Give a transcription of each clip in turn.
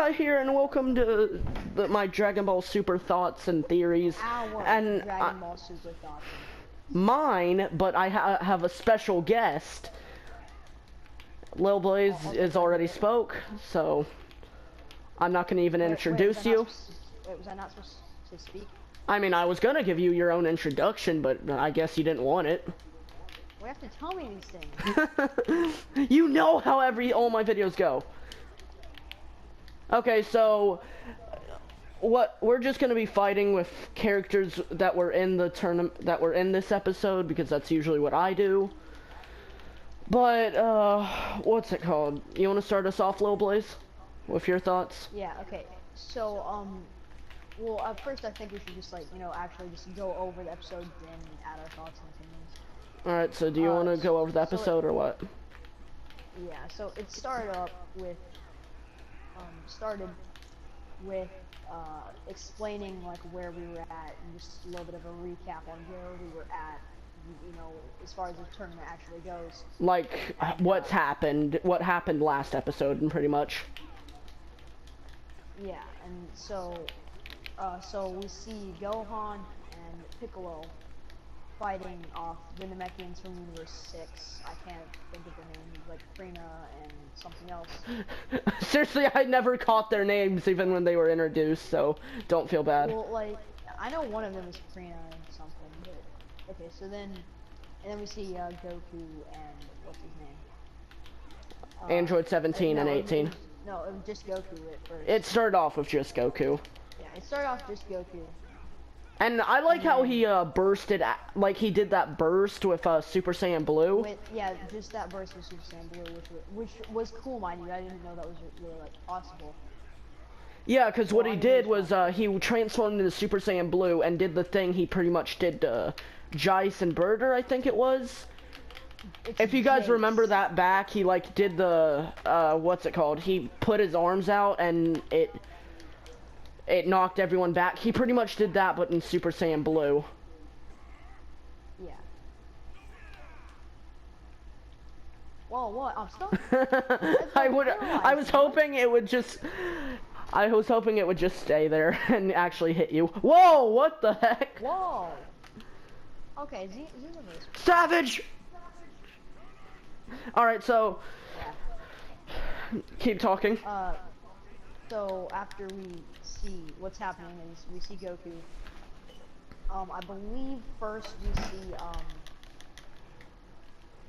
Guy here, and welcome to my Dragon Ball Super thoughts and theories. And Dragon Ball Super thoughts. Mine, but I have a special guest. lilblaze is already spoke, so I'm not going to even introduce you. Wait, was I not supposed to speak? I mean, I was going to give you your own introduction, but I guess you didn't want it. You have to tell me these things. You know how all my videos go. Okay, so we're just gonna be fighting with characters that were in the tournament, that were in this episode, because that's usually what I do. But what's it called? You want to start us off, lilblaze, with your thoughts? Yeah. Okay. So well, at first I think we should just actually just go over the episode and add our thoughts and opinions. All right. So do you want to go over the episode or what? Yeah. So it started with explaining like where we were at and just a little bit of a recap on where we were at, you know, as far as the tournament actually goes. Like what happened last episode, and pretty much. Yeah, and so we see Gohan and Piccolo fighting off the Namekians from Universe 6. I can't think of their names, like Krina and something else. Seriously, I never caught their names even when they were introduced, so don't feel bad. Well, like, I know one of them is Krina and something, but okay, so then we see Goku and what's his name? Android 17 and 18. It was just Goku at first. It started off with just Goku. Yeah, it started off just Goku. And I like how he bursted, like he did that burst with Super Saiyan Blue. Yeah, just that burst with Super Saiyan Blue, which was cool, mind you. I didn't know that was really like possible. Yeah, because what he did was he transformed into Super Saiyan Blue and did the thing he pretty much did to Jice and Burter, I think it was. If you guys remember that back, he like did the what's it called? He put his arms out and it knocked everyone back. He pretty much did that, but in Super Saiyan Blue. Yeah. Whoa, what? I'm stuck. I was hoping it would just stay there and actually hit you. Whoa, what the heck? Whoa. Okay, Xenoverse. Savage! Alright, so... Yeah. Keep talking. So after we see what's happening is we see Goku. I believe first we see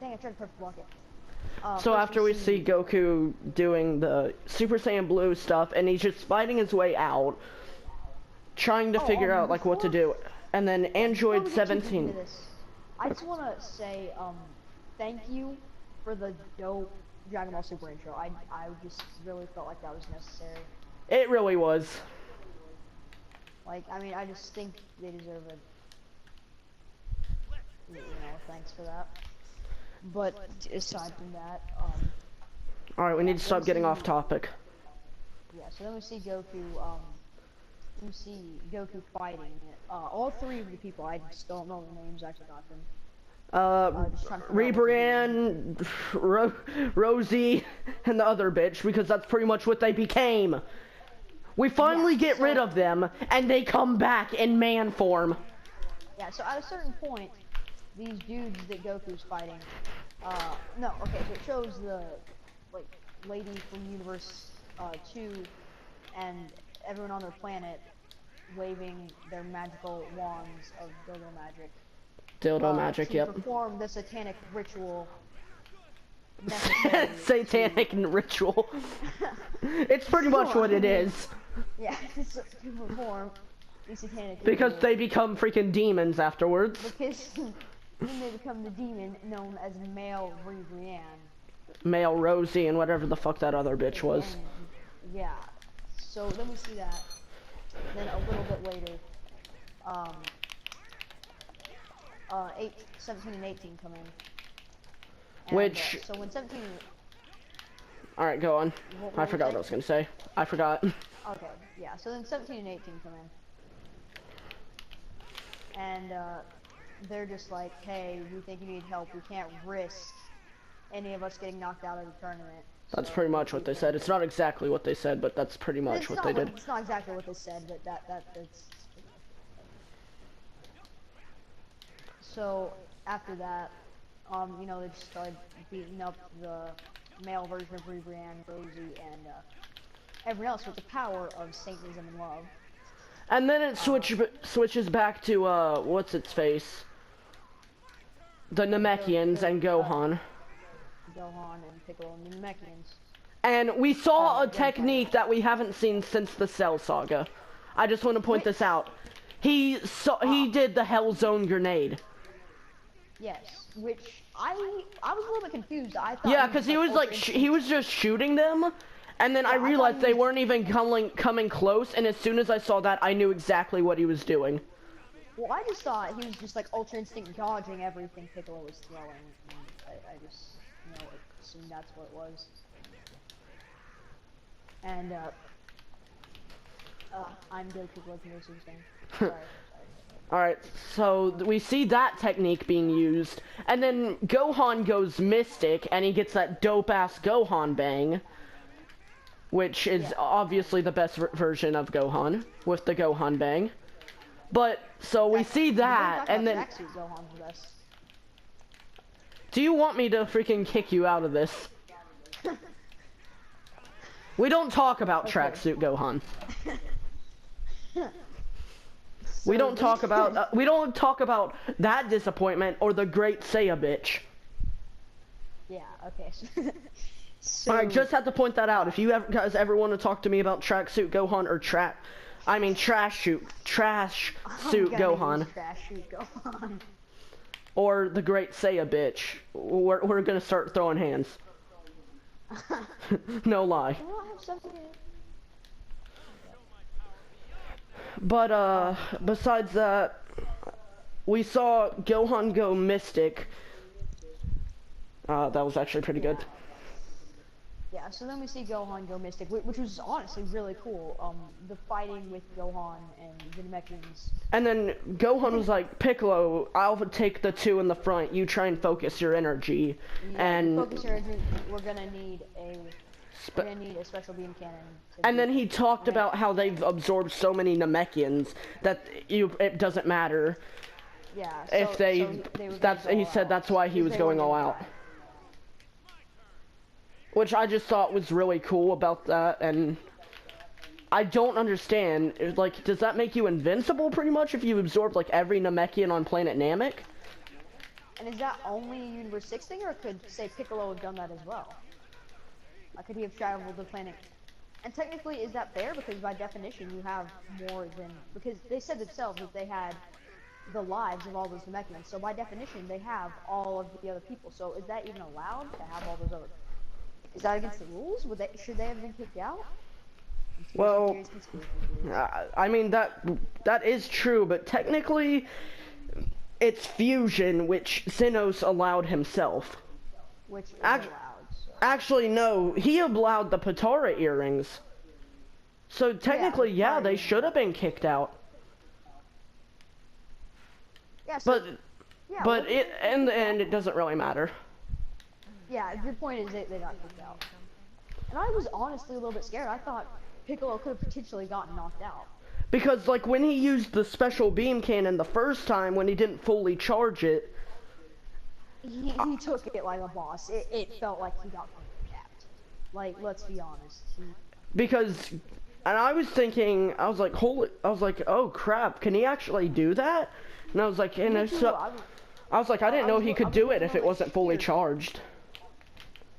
dang, I tried to perfect block it. So after we see Goku doing the Super Saiyan Blue stuff, and he's just fighting his way out, trying to figure out like what to do, and then Android 17. I just want to say thank you for the dope Dragon Ball Super intro. I just really felt like that was necessary. It really was. Like, I mean, I just think they deserve it. You know, thanks for that. But aside from that, alright, we need to stop getting off topic. Yeah, so then we see Goku, fighting all three of the people. I just don't know the names. I forgot them. Rebrand, Rosie, and the other bitch, because that's pretty much what they became. We finally get rid of them, and they come back in man form. Yeah, so at a certain point, these dudes that Goku's fighting, no, okay, so it shows the, like, lady from Universe 2 and everyone on their planet waving their magical wands of dildo magic. Dildo magic, yep. To perform the satanic ritual. Satanic ritual. It's pretty much what it is. Yeah, to perform the satanic ritual. Because they become freaking demons afterwards. Because then they become the demon known as Male Rebrianne. Male Rosie and whatever the fuck that other bitch was. And, yeah. So then we see that. Then a little bit later, 17 and 18 come in. And, which... so when 17... Alright, go on. I forgot what I was gonna say. I forgot. Okay, yeah, so then 17 and 18 come in. And, they're just like, hey, we think you need help. We can't risk any of us getting knocked out of the tournament. That's So pretty much what they said. It's not exactly what they said, but that's pretty much what they did. It's not exactly what they said, but that's. So after that, you know, they just started beating up the male version of Rebrand, Rosie, and everyone else with the power of Satanism and love. And then it switches back to what's its face, the Namekians and Gohan. Gohan and Piccolo and the Namekians. And we saw a technique that we haven't seen since the Cell Saga. I just want to point this out. He did the Hell Zone grenade. Yes, which I was a little bit confused. I thought. Yeah, because he was like he was just shooting them, and then I realized they weren't even coming close. And as soon as I saw that, I knew exactly what he was doing. Well, I just thought he was just like Ultra Instinct dodging everything Piccolo was throwing. And I just, you know, assumed that's what it was. And I'm Goku, like no such thing. Sorry. Alright, so we see that technique being used, and then Gohan goes Mystic, and he gets that dope-ass Gohan bang, which is obviously the best version of Gohan, with the Gohan bang. But, so we see that, and then... Do you want me to freaking kick you out of this? We don't talk about Tracksuit Gohan. We don't talk about that disappointment or the Great Saiya bitch. Yeah. Okay. So, I just have to point that out. If you guys ever want to talk to me about Tracksuit Gohan or Trash Suit Gohan. Trash Suit Gohan. Or the Great Saiya bitch, we're gonna start throwing hands. No lie. But, besides that, we saw Gohan go Mystic. That was actually pretty good. Yeah, so then we see Gohan go Mystic, which was honestly really cool. The fighting with Gohan and the Namekians. And then Gohan was like, Piccolo, I'll take the two in the front. You try and focus your energy. Yeah, and focus your energy. We're gonna need a special beam cannon. And then he talked about how they've absorbed so many Namekians that it doesn't matter. Yeah. If he said that's why he was going all out. Which I just thought was really cool about that, and I don't understand, like, does that make you invincible pretty much if you absorb like every Namekian on planet Namek? And is that only a Universe 6 thing, or could, say, Piccolo have done that as well? Could he have traveled the planet? And technically, is that fair? Because by definition, you have more than... Because they said themselves that they had the lives of all those Namekians, so by definition, they have all of the other people. So is that even allowed to have all those other... Is that against the rules? Should they have been kicked out? Well, I mean, that is true, but technically, it's fusion, which Xenos allowed himself. Which is allowed. So. Actually, no, he allowed the Potara earrings. So technically, yeah, they should have been kicked out. Yeah, so, but in the end, it doesn't really matter. Yeah, the point is they got kicked out. And I was honestly a little bit scared. I thought Piccolo could have potentially gotten knocked out. Because, like, when he used the special beam cannon the first time, when he didn't fully charge it... He took it like a boss. It felt like he got capped. Like, let's be honest. Because... And I was thinking, I was like, oh crap, can he actually do that? And I was like, I didn't know he could do it if it wasn't fully charged.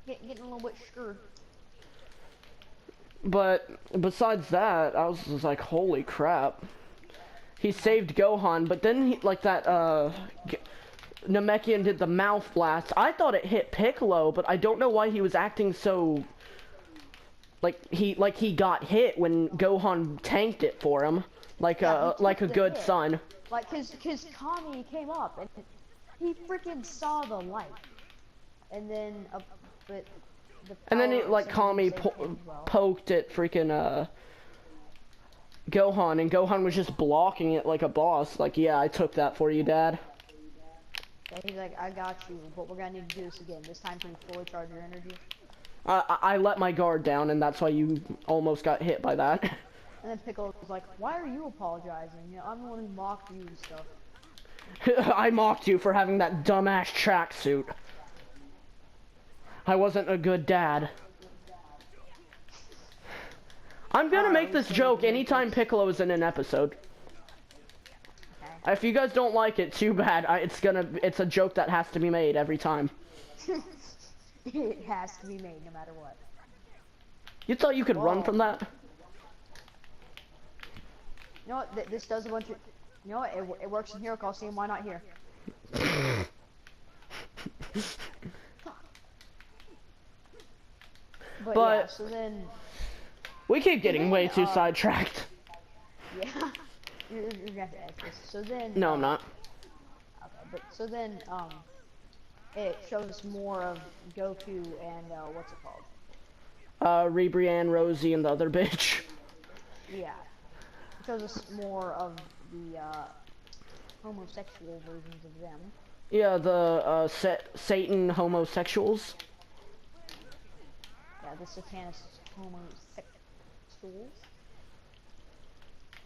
Getting a little bit scared. But besides that, I was just like, holy crap. He saved Gohan, but then Namekian did the mouth blast. I thought it hit Piccolo, but I don't know why he was acting so like he got hit when Gohan tanked it for him, like a good son. Like cause Kami came up and he freaking saw the light, and then Kami poked at freaking Gohan, and Gohan was just blocking it like a boss. Like, yeah, I took that for you, Dad. He's like, I got you, but we're gonna need to do this again. This time, can you fully charge your energy? I let my guard down, and that's why you almost got hit by that. And then Piccolo was like, why are you apologizing? You know, I'm the one who mocked you and stuff. I mocked you for having that dumbass tracksuit. I wasn't a good dad. I'm gonna make this joke anytime Piccolo is in an episode. Okay. If you guys don't like it, too bad. It's a joke that has to be made every time. It has to be made no matter what. You thought you could run from that? You know what? This does a bunch of. You know what? It works in Hero Coliseum. Why not here? But yeah, so then. We keep getting way too sidetracked. Yeah. You're gonna have to edit this. So then. No, I'm not. Okay, but so then it shows more of Goku and what's it called? Rebrianne, Rosie, and the other bitch. Yeah. It shows us more of the homosexual versions of them. Yeah, the Satan homosexuals. Yeah, the satanist homosexuals.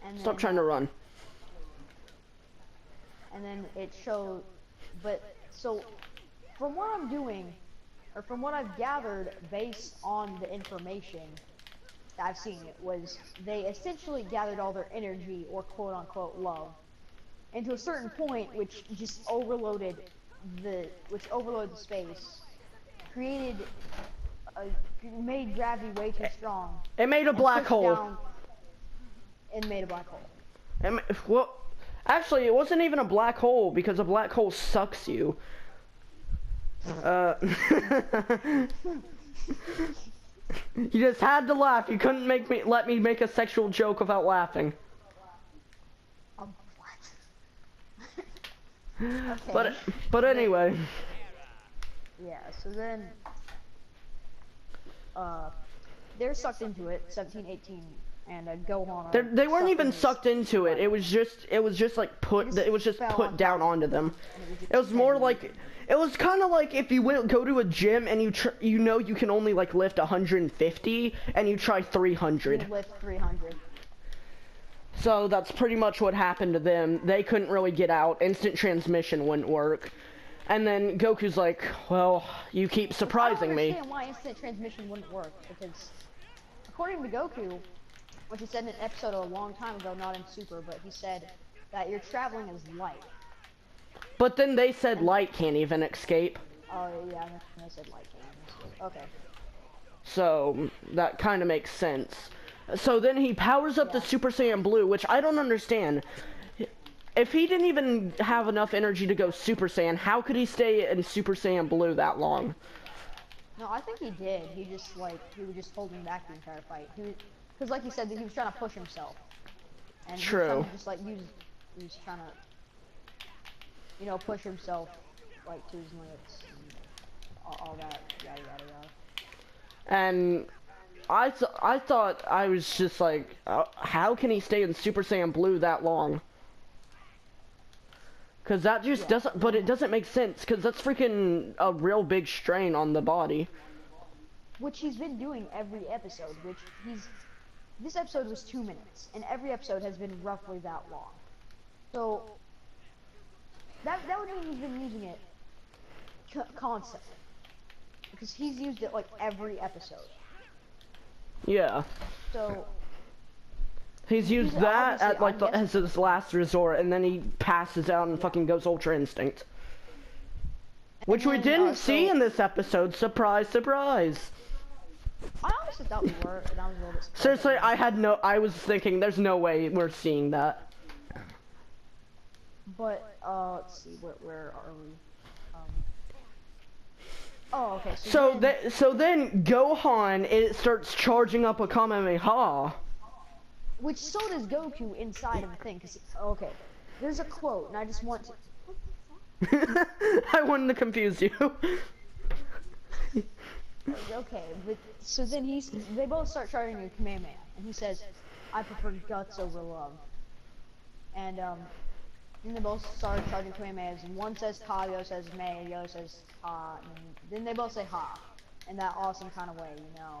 And Stop then, trying to run. And then it showed, but so from what I'm doing, or from what I've gathered based on the information that I've seen, it was they essentially gathered all their energy or quote unquote love into a certain point, which just overloaded the space, made gravity way too strong. It made a black hole. It made a black hole. Well, actually, it wasn't even a black hole because a black hole sucks you. You just had to laugh. You couldn't let me make a sexual joke without laughing. What? Okay. But anyway. Yeah. So then, they're sucked into it. 17, 18. And Gohan. They weren't even sucked into it. It was just like put down onto them. It was more like, it was kind of like if you go to a gym and you know you can only like lift 150 and you try 300. You lift 300. So that's pretty much what happened to them. They couldn't really get out. Instant transmission wouldn't work. And then Goku's like, well, you keep surprising me. I don't understand why instant transmission wouldn't work, because according to Goku, which he said in an episode a long time ago, not in Super, but he said that you're traveling as light. But then they said light can't even escape. Oh yeah, they said light can't even escape. Okay. So that kind of makes sense. So then he powers up the Super Saiyan Blue, which I don't understand. If he didn't even have enough energy to go Super Saiyan, how could he stay in Super Saiyan Blue that long? No, I think he did. He was just holding back the entire fight. Because like he said, that he was trying to push himself. And True. He was just like he was trying to, you know, push himself like to his limits and all that yada yada yada. And I thought I was just like, how can he stay in Super Saiyan Blue that long? Because that just doesn't, but it doesn't make sense, because that's freaking a real big strain on the body. Which he's been doing every episode, this episode was 2 minutes, and every episode has been roughly that long. So, that would mean he's been using it constantly. Because he's used it like every episode. Yeah. So, he's used that at like as his last resort, and then he passes out and fucking goes Ultra Instinct. Which we didn't see in this episode. Surprise, surprise. I honestly thought we were, and I was a little bit surprised. Seriously, I was thinking there's no way we're seeing that. But, let's see, where are we? Oh, okay, so then Gohan, it starts charging up a Kamehameha. Which so does Goku inside of the thing, okay, there's a quote, and I just want to... I wanted to confuse you. Okay, but so then they both start charging a Kamehameha, and he says, I prefer guts over love. And Then they both start charging Kamehamehas, and one says ka, the other says me, the other says ha, and then they both say ha, in that awesome kind of way, you know.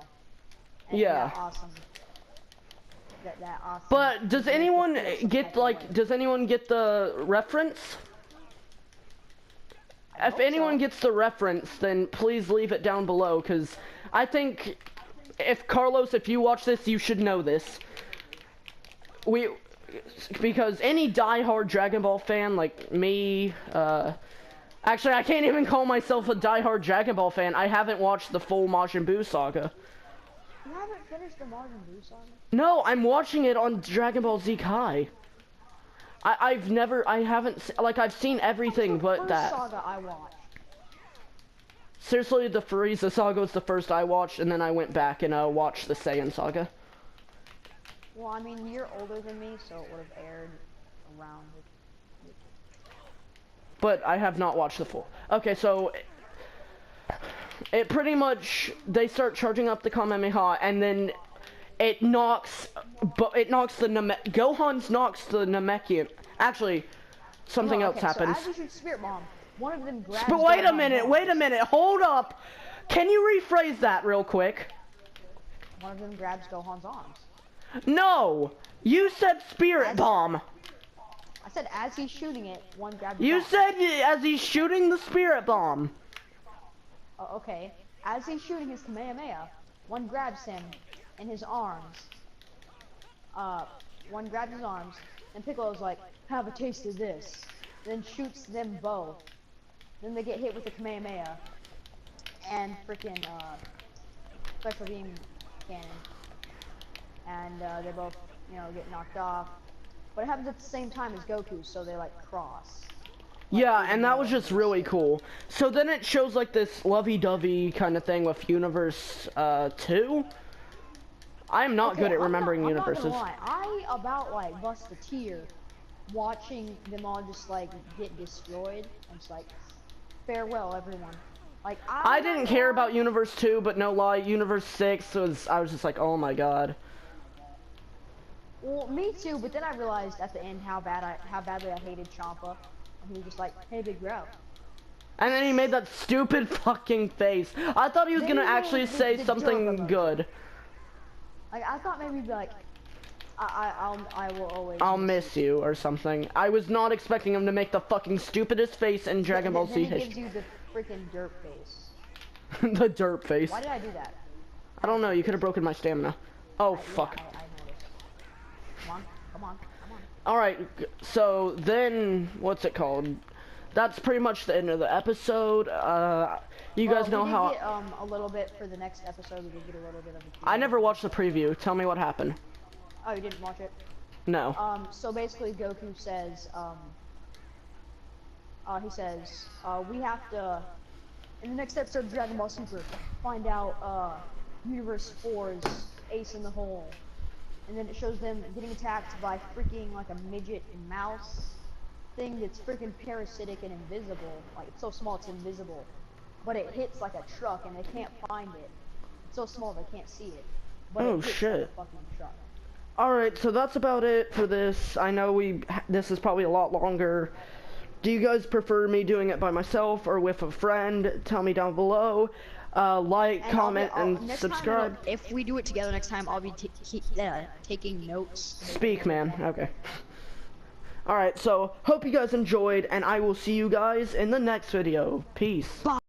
And Yeah. That awesome. That awesome. But does anyone get the reference? If anyone gets the reference, then please leave it down below, because I think Carlos, if you watch this, you should know this. Because any diehard Dragon Ball fan like me, actually I can't even call myself a diehard Dragon Ball fan. I haven't watched the full Majin Buu saga. You haven't finished the Majin Buu saga? No, I'm watching it on Dragon Ball Z Kai. I've seen everything but that. Saga I watched. Seriously, the Frieza saga was the first I watched, and then I went back and watched the Saiyan saga. Well, I mean, you're older than me, so it would have aired around. But I have not watched the full. Okay, so it pretty much, they start charging up the Kamehameha, and then it knocks the Gohan's knocks the Namekian. Actually, something else happens. So as you shoot Spirit Bomb, one of them grabs. But wait a minute, hold up. Can you rephrase that real quick? One of them grabs Gohan's arms. No, you said Spirit Bomb. I said as he's shooting it, one grabs. You said as he's shooting the Spirit Bomb. Oh, okay. As he's shooting his Kamehameha, one grabs him in his arms. One grabs his arms, and Piccolo's like, "Have a taste of this." Then shoots them both. Then they get hit with the Kamehameha and freaking special beam cannon, and they both, you know, get knocked off. But it happens at the same time as Goku, so they like cross. Yeah, and that was just really cool. So then it shows like this lovey-dovey kind of thing with Universe 2. I'm not good at remembering universes. I'm not gonna lie. I about like bust a tear watching them all just like get destroyed. I'm just like, farewell everyone. Like I didn't care about Universe 2, but no lie, Universe 6 was, I was just like, oh my god. Well, me too, but then I realized at the end how badly I hated Champa. And he was just like, "Hey, big bro." And then he made that stupid fucking face. I thought he was gonna actually say something good. Like I thought maybe he'd be like, I will always. I'll miss you or something. I was not expecting him to make the fucking stupidest face in Dragon Ball Z history. history. He gives you the freaking derp face. The derp face. Why did I do that? I don't know. You could have broken my stamina. Oh fuck. Yeah, I noticed. Come on. Alright, so then, what's it called? That's pretty much the end of the episode. You guys know how... We did get, a little bit for the next episode, we did get a little bit of a... I never watched the preview. Tell me what happened. Oh, you didn't watch it? No. So basically Goku says, he says, we have to, in the next episode of Dragon Ball Super, find out, Universe 4's ace in the hole. And then it shows them getting attacked by freaking like a midget mouse thing that's freaking parasitic and invisible. Like it's so small it's invisible. But it hits like a truck and they can't find it. It's so small they can't see it. But oh it hits shit. like a fucking truck. Alright, so that's about it for this. I know this is probably a lot longer. Do you guys prefer me doing it by myself or with a friend? Tell me down below. Like, comment, and subscribe. If we do it together next time, I'll be taking notes. Speak, man. Okay. Alright, so hope you guys enjoyed, and I will see you guys in the next video. Peace. Bye.